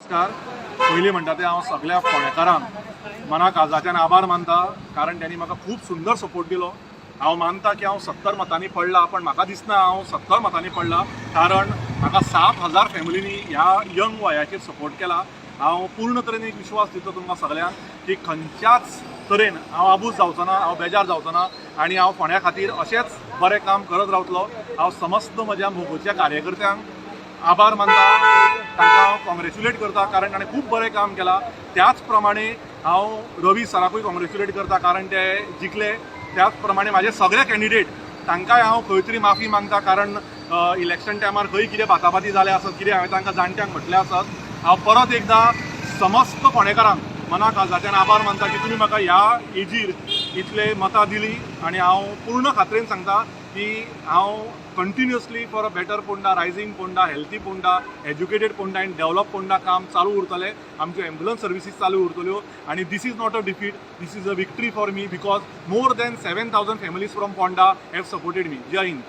नमस्कार. पयलीं म्हणटा तें हांव सगळ्या फोंडेकारांक मना काळजाच्यान आभार मानता, कारण त्यांनी म्हाका खूब सुंदर सपोर्ट दिलो. हांव मानता की हांव 70 मतांनी पडला, पण म्हाका दिसना हांव 70 मतांनी पडला, कारण म्हाका 7,000 फॅमिलींनी ह्या यंग वयाचेर सपोर्ट केला. हांव पूर्ण तरेन एक विश्वास दिता तुमकां सगळ्यांक की खंयच्याच तरेन हांव आबूज जावचो ना, हांव बेजार जावचो ना आनी हांव फोंड्या खातीर अशेंच बरें काम करत रावतलो. हांव समस्त म्हज्या मोगोच्या कार्यकर्त्यांक आभार मानता, तांकां हांव कॉंग्रेच्युलेट करता, कारण ताणें खूब बरें काम केलां. त्याच प्रमाणे हांव रवी सराकूय कॉंग्रेच्युलेट करता, कारण ते जिखले. त्याच प्रमाणे म्हाजे सगळे कॅन्डिडेट तांकांय हांव खंय तरी माफी मागता, कारण इलेक्शन टायमार खंय कितें बाताबाती जाले आसत, कितें हांवें तांकां जाणट्यांक म्हटलें आसत. हांव परत एकदां समस्त फोंडेकारांक मना काळजाच्यान आभार मानता की तुमी म्हाका ह्या एजीर इतले मतां दिलीं, आनी हांव पूर्ण खात्रेन सांगता की हांव continuously for a better Ponda, rising Ponda, healthy Ponda, educated Ponda and develop Ponda काम चालू उरतलें. आमच्यो एम्ब्युलन्स सर्विसीस चालू उरतल्यो, आनी this is not a defeat, this is a victory for me, because more than 7,000 families from Ponda have supported me. जय हिंद.